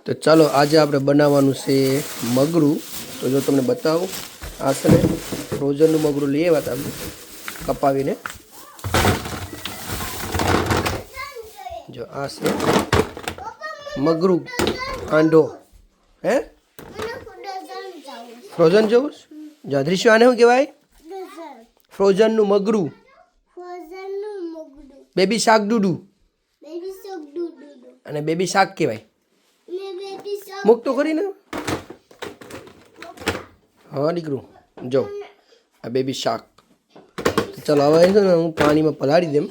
તો ચાલો આજે આપણે બનાવવાનું છે મગરું. તો જો તમને બતાવું, આ છે ને ફ્રોઝનનું મગરું લઈ આવ્યા હતા કપાવીને. જો આ છે મગરું આંડો. હે ફ્રોઝન જેવું જો દૃશ્ય આને શું કહેવાય? ફ્રોઝનનું મગરું. બેબી શાક ડૂડું અને બેબી શાક કહેવાય. મૂક તો ખરી ને. હા દીકરું, જો આ બેબી શાક. ચાલો હવે છે ને હું પાણીમાં પલાળી દેમ.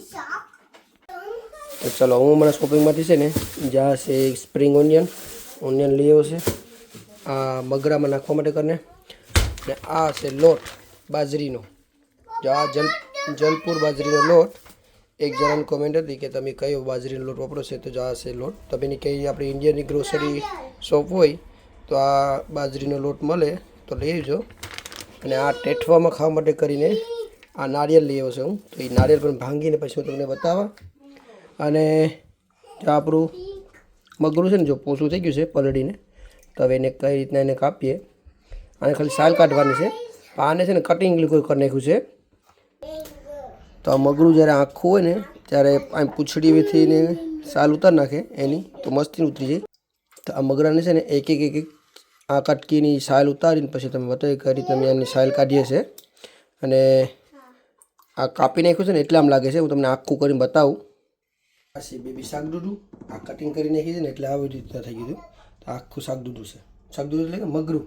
તો ચાલો હું હમણાં શોપિંગમાંથી છે ને જ્યાં છે સ્પ્રિંગ ઓનિયન લઈ આવ્યો છે આ મગરામાં નાખવા માટે કરીને. ને આ છે લોટ બાજરીનો. જો આ જલપુર બાજરીનો લોટ. એક જણાની કોમેન્ટ હતી કે તમે કયો બાજરીનો લોટ વાપરો છે, તો જો આ છે લોટ. તમે કઈ આપણી ઇન્ડિયનની ગ્રોસરી શોપ હોય તો આ બાજરીનો લોટ મળે તો લઈ આવજો. અને આ ટેઠવામાં ખાવા માટે કરીને આ નારિયેળ લઈ આવ્યો છે હું. તો એ નારિયેળ પણ ભાંગીને પછી હું તમને બતાવવા. અને જો આપણું મગરું છે ને જો પોસું થઈ ગયું છે પલળીને, તો હવે એને કઈ રીતના એને કાપીએ. આને ખાલી સાલ કાઢવાની છે. આને છે ને કટિંગ કરી નાખ્યું છે. તો આ મગરું જ્યારે આખું હોય ને ત્યારે આમ પૂંછડીથી ને સાલ ઉતાર નાખે એની, તો મસ્તી ઉતરી જાય. તો આ મગરાને છે ને એક આ કટકીની સાલ ઉતારીને પછી તમે બતાવી કઈ રીતે અમે એની સાલ કાઢીએ છીએ. અને આ કાપી નાખ્યું છે ને એટલે આમ લાગે છે. હું તમને આખું કરીને બતાવું. આ છે બેબી શાક ડૂડું. આ કટિંગ કરી નાખી છે ને એટલે આવી રીતના થઈ ગયું. તો આખું શાક ડૂડું છે. શાક ડૂડું એટલે કે મગરું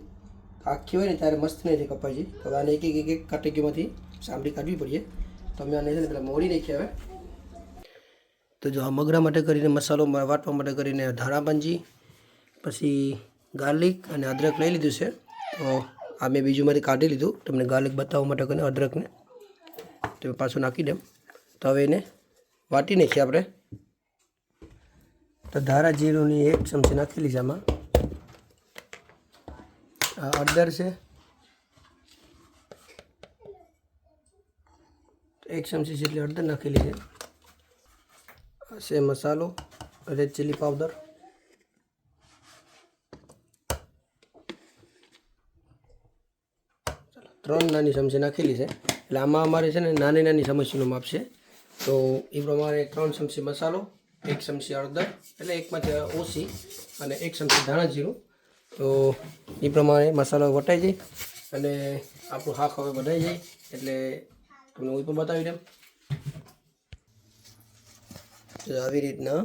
આખી હોય ને ત્યારે મસ્ત નહીં કપાઈ જાય. તો આને એક કટકીમાંથી સાંભળી કાઢવી પડીએ. તો અમે આને છે ને પેલા મોડી નાખી હવે. તો જો આ મગરા માટે કરીને મસાલો વાટવા માટે કરીને ધાણાભાજી, પછી ગાર્લિક અને અદરક લઈ લીધું છે. તો આ મેં બીજુંમાંથી કાઢી લીધું તમને ગાર્લિક બતાવવા માટે કરીને અદરકને. તો પાછું નાખી દેમ. તો હવે એને વાટી નાખીએ આપણે. તો ધારા જીરુંની 1 ચમચી નાખેલી છે આમાં. આ હળદર છે 1 ચમચી જેટલી હળદર નાખેલી છે. આ છે મસાલો રેડ ચીલી પાવડર. ચાલો 3 નાની ચમચી નાખેલી છે. એટલે આમાં અમારે છે ને નાની નાની ચમચીનું માપ છે. તો એ પ્રમાણે 3 ચમચી મસાલો, 1 ચમચી હળદર એટલે એકમાંથી ઓછી, અને 1 ચમચી ધાણા જીરું. તો એ પ્રમાણે મસાલો વટાઈ જાય અને આપણું શાક હવે બનાવી જાય એટલે તમને હું પણ બતાવી દઉં. તો આવી રીતના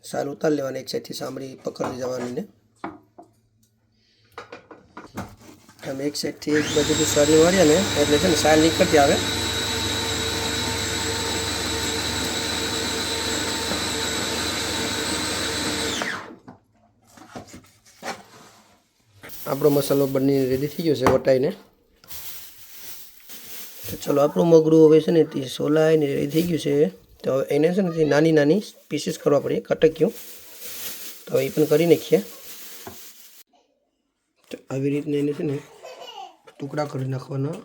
સાલ ઉતાર લેવાની, એક સાઈડથી સાંભળી પકડી જવાની ને તમે એક સાઈડથી એક બાજુથી સારી વાળીએ ને એટલે છે ને સાલ નીકળતી આવે. આપણો મસાલો બનીને રેડી થઈ ગયો છે વટાઈને. તો ચલો આપણું મગરું હવે છે ને તે સોલાઈને રેડી થઈ ગયું છે. તો હવે એને છે ને તે નાની નાની પીસીસ કરવા પડે, કટક્યું. તો એ પણ કરી નાખીએ. તો આવી રીતના એને છે ને ટુકડા કરી નાખવાના.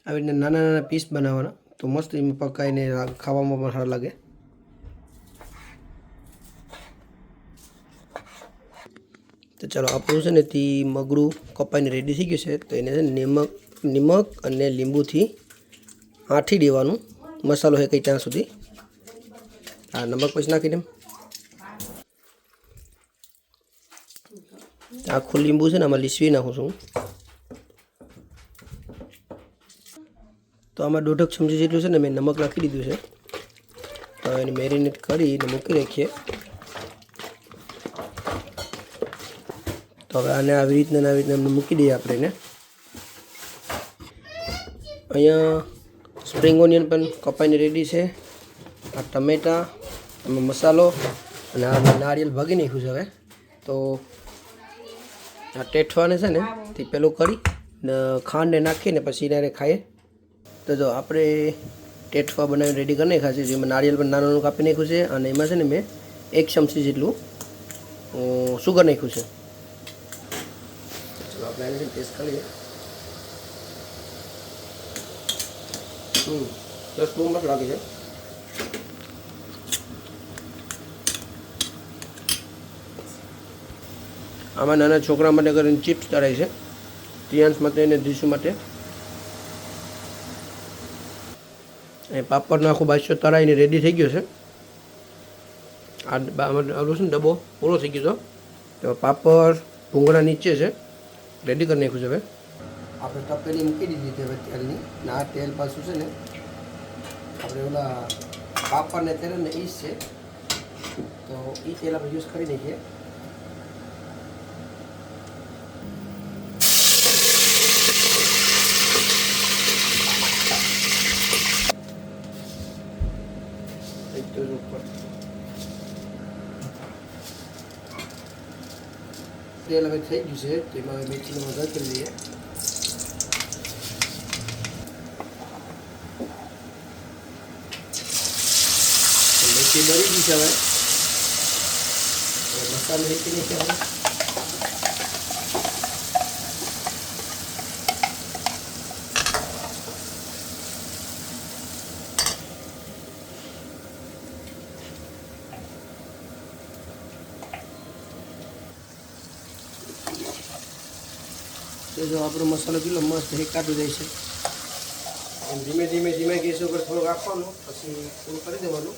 આવી રીતના નાના નાના પીસ બનાવવાના. તો મસ્ત એમાં પકાઈને ખાવામાં પણ સારા લાગે. તો ચાલો આપણું છે ને તે મગરું કપાઈને રેડી થઈ ગયું છે. તો એને છે ને નિમક અને લીંબુથી આંઠી દેવાનું. મસાલો છે કંઈ ત્યાં સુધી. આ નમક પછી નાખી દેમ. આખું લીંબુ છે ને આમાં લીસવી નાખું છું. તો આમાં 1.5 ચમચી જેટલું છે ને મેં નમક નાખી દીધું છે. તો એને મેરિનેટ કરીને મૂકી રાખીએ. તો હવે આને આવી રીતના મૂકી દઈએ આપણે એને. અહીંયા સ્પ્રિંગ ઓનિયન પણ કપાઈને રેડી છે. આ ટમેટા, એમાં મસાલો અને આ નારિયેળ ભાગી નાખ્યું છે હવે. તો આ ટેઠવાને છે ને તે પેલું કરી ને ખાંડને નાખીને પછી એને ખાઈએ. તો જો આપણે ટેઠવા બનાવીને રેડી કરી નાખ્યા છે. જેમાં નારિયેળ પણ નાનું નાનું કાપી નાખ્યું છે. અને એમાં છે ને મેં 1 ચમચી જેટલું સુગર નાખ્યું છે. ચલો આપણે એને ટેસ્ટ કરીએ. બસ બહુ મસ્ત લાગે છે. આમાં નાના છોકરા માટે કરીને ચિપ્સ તળાય છે, તિયાંશ માટે અને દીસુ માટે. એ પાપડનો આખો બાદશાહ તળાઈને રેડી થઈ ગયો છે. આલું છે ને ડબ્બો પૂરો થઈ ગયો તો પાપડ ભૂંગળા નીચે છે, રેડી કરી નાખ્યું છે. હવે આપણે તપેલી મૂકી દીધી છે હવે તેલની, ને આ તેલ પાછું છે ને આપણે ઓલા પાપડને તેલ ને ઈસ છે, તો એ તેલ આપણે યુઝ કરી નાખીએ. તેલ હવે થઈ ગયું છે, તેમાં હવે મેથીનો વઘાર કરી દઈએ. મેથી બળી ગઈ છે. હવે મસાલો હેકી નાખીએ. હવે જો આપણો મસાલો કેટલો મસ્ત હેકાતો જાય છે. એમ ધીમે ધીમે ગેસ ઉપર થોડુંક રાખવાનું, પછી પૂરું કરી દેવાનું.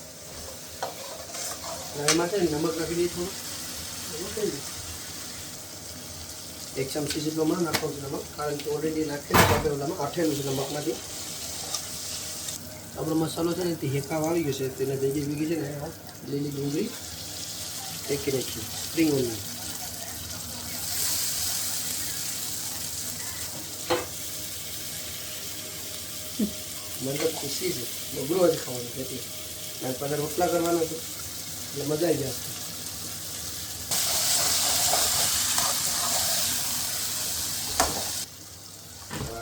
એમાં છે ને નમક નાખી દઈએ થોડું, એક ચમચી જેટલો માં નાખવાનું છે નમક, કારણ કે ઓલરેડી નાખેલું છે આપણે ઓલામાં, આઠેલું છે નમકમાંથી. આપણો મસાલો છે ને તે હેકાવા આવી ગયો છે, તેને ભેગી છે ને લીલી ડુંગળી શેકી નાખી, સ્પ્રિંગ ઓનિયન. મને તો ખુશી છે, બગડું જ ખાવાનું છે એટલે પાછા રોટલા કરવાના છે એટલે મજા આવી જશે.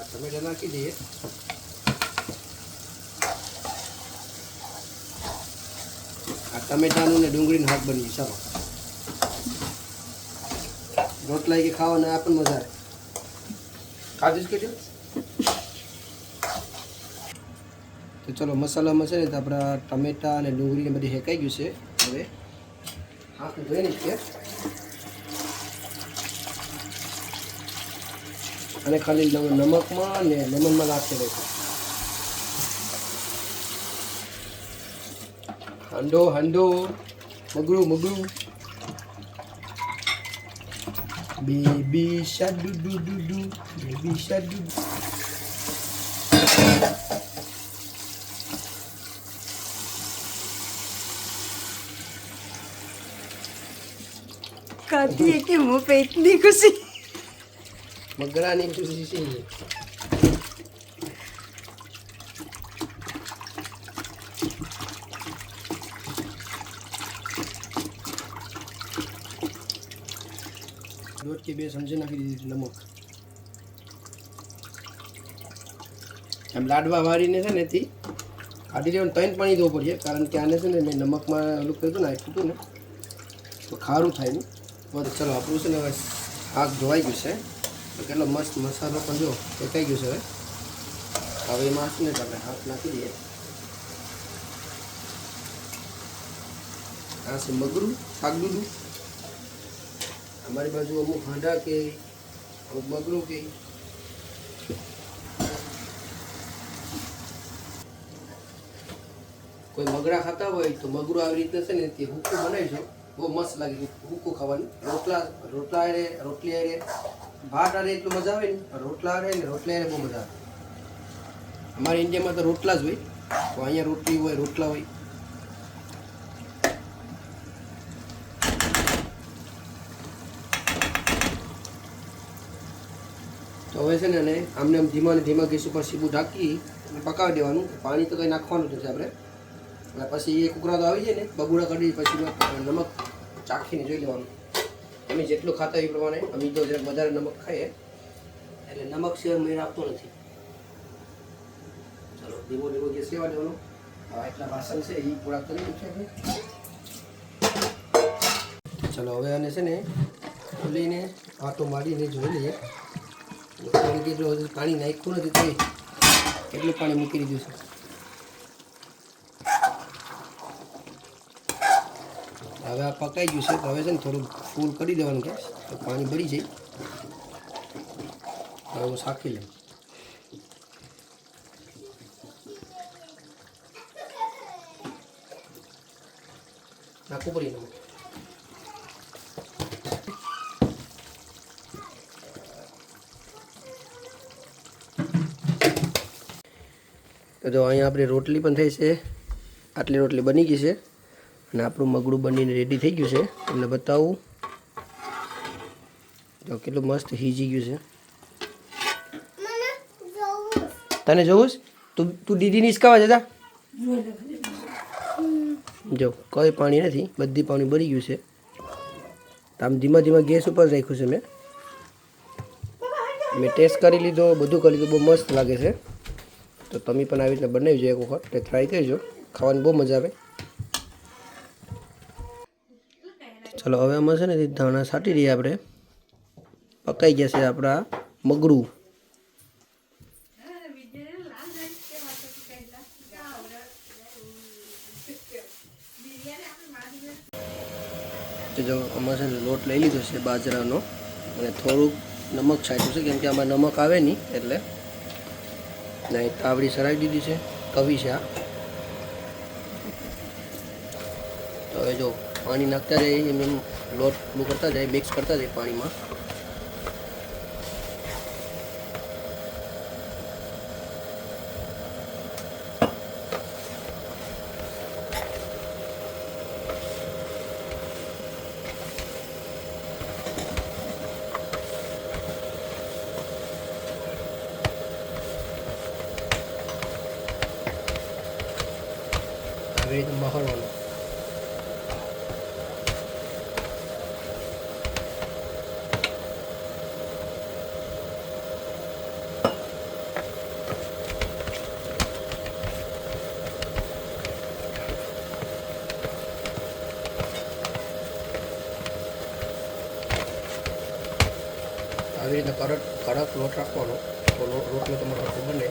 ટમેટા નાખી દઈએ. આ ટમેટાનું ને ડુંગળીનું શાક બની ગયું. ચાલો રોટલા કે ખાવાના આ પણ મજા આવે. ખાધું જ કેટલું. તો ચલો મસાલામાં છે ને તો આપણા ટમેટા અને ડુંગળીને બધી હેકાઈ ગયું છે. હવે હાથ ધોઈ નાખીએ અને ખાલી નમકમાં ને લેમનમાં નાખી દઈશું. હાંડો મગરું baby શાડુ do do do baby શાડુ. कहती है कि मुंह पे इतनी खुशी. मगरानी खुशी से દોઢ કે 2 ચમચી નાખી દીધી નમક. એમ લાડવા વાળીને છે ને તે કાઢી લેવાનું, 3 પાણી દેવું પડશે, કારણ કે આને છે ને મેં નમકમાં ઓલું કર્યું નાખ્યું હતું ને તો ખારું થાય ને. તો ચલો આપણું છે ને હવે શાક ધોવાઈ ગયું છે, તો કેટલો મસ્ત મસાલો પણ જો શેકાઈ ગયો છે. હવે એમાં છે ને આપણે હાથ નાખી દઈએ. આ છે મગરું શાક દૂધું. અમારી બાજુ અમુક હાંડા કે અમુક મગરું કે કોઈ મગરા ખાતા હોય તો મગરું આવી રીતે છે ને તે હુક્કું બનાવીશું, બહુ મસ્ત લાગે હુક્કું ખાવાનું. રોટલી આરે ભાત આરે એટલું મજા આવે ને, રોટલા આરે ને રોટલી આરે બહુ મજા આવે. અમારે ઇન્ડિયામાં તો રોટલા જ હોય, તો અહીંયા રોટલી હોય, રોટલા હોય. તો હવે છે ને આમને આમ ધીમા ગેસ ઉપર સીબું ઢાંકી અને પકાવી દેવાનું. પાણી તો કંઈ નાખવાનું જ નથી આપણે. અને પછી એક ઉકળાતો આવી જાય ને બબુડા કાઢી પછી નમક ચાખીને જોઈ લેવાનું. અમે જેટલું ખાતા હોય એ પ્રમાણે. અમે તો જરાક વધારે નમક ખાઈએ એટલે નમક સિવાય મેળ આપતો નથી. ચાલો ધીમો ગેસ લેવા દેવાનો. હવે એટલા વાસણ છે એ પૂરા કરી નાખીએ. ચાલો હવે આને છે ને ખોલીને આટો મારીને જોઈ લઈએ. પાણી નાખ્યું નથી તો કેટલું પાણી મૂકી દીધું છે. હવે આ પકાઈ ગયું છે તો હવે છે ને થોડું ફૂલ કરી દેવાનું ગેસ તો પાણી ભરી જાય. હવે હું શાકી લઉં. નાખવું પડી નમક. તો જો અહીંયા આપણી રોટલી પણ થઈ છે. આટલી રોટલી બની ગઈ છે અને આપણું મગડું બનીને રેડી થઈ ગયું છે. તમને બતાવું જો કેટલું મસ્ત હીજી ગયું છે. તને જોવું છે? તું દીદીને હિસકાવા જતા જો કોઈ પાણી નથી, બધી પાણી ભરી ગયું છે. આમ ધીમા ધીમા ગેસ ઉપર રાખ્યું છે મેં ટેસ્ટ કરી લીધો, બધું કરી લીધું. બહુ મસ્ત લાગે છે. તો તમે પણ આવી રીતના બનાવજો એક વખત, ટ્રાય કરજો, ખાવાની બહુ મજા આવે. ચલો હવે આમાં છે ને ધાણા છાંટી દઈએ આપણે. પકાઈ ગયા છે આપણા મગરું. જો આમાં છે ને લોટ લઈ લીધો છે બાજરાનો અને થોડુંક નમક છાંટ્યું છે કેમ કે આમાં નમક આવે નહીં એટલે. નહીં તાવડી સરાવી દીધી છે, કવી છે આ. તો હવે જો પાણી નાખતા જાય એમ એમ લોટ પેલું કરતા જાય, મિક્સ કરતા જાય પાણીમાં. આવી રીતે મહરવાનું. આવી રીતે કડક લોટ રાખવાનો તો રોટલો તમારો આખો બને.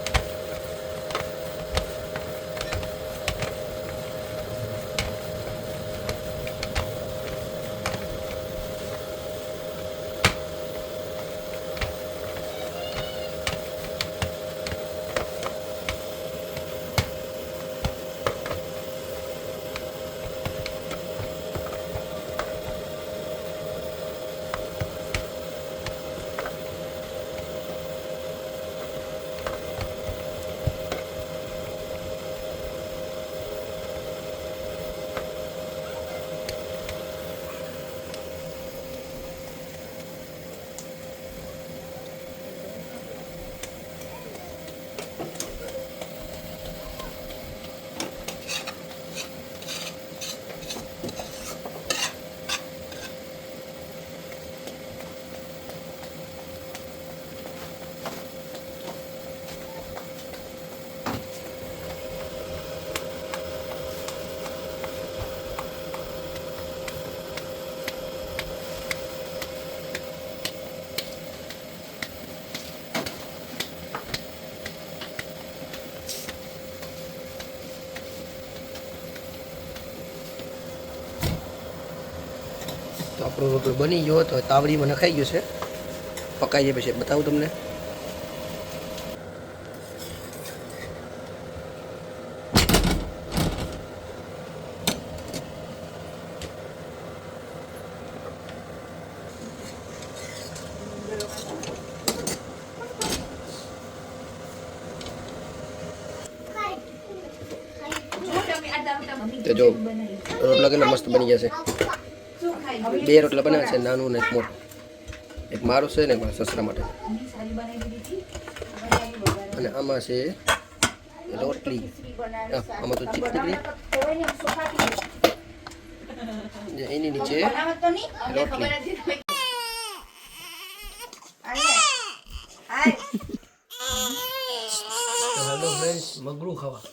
તો આપણો રોટલો બની ગયો. તો તાવડીમાં નખાઈ ગયો છે. પકાઈ જાય પછી બતાવું તમને. તો જો રોટલા કેટલા મસ્ત બની જશે. બે રોટલા બનાવ્યા છે, નાનું ને એક મોટું. એક મારું છે ને એક મારા સસરા માટે. અને આમાં છે રોટલી. આમાં તો ચીકણી એની નીચે રોટલી. હેલો ફ્રેન્ડ્સ, મગરું ખાવા.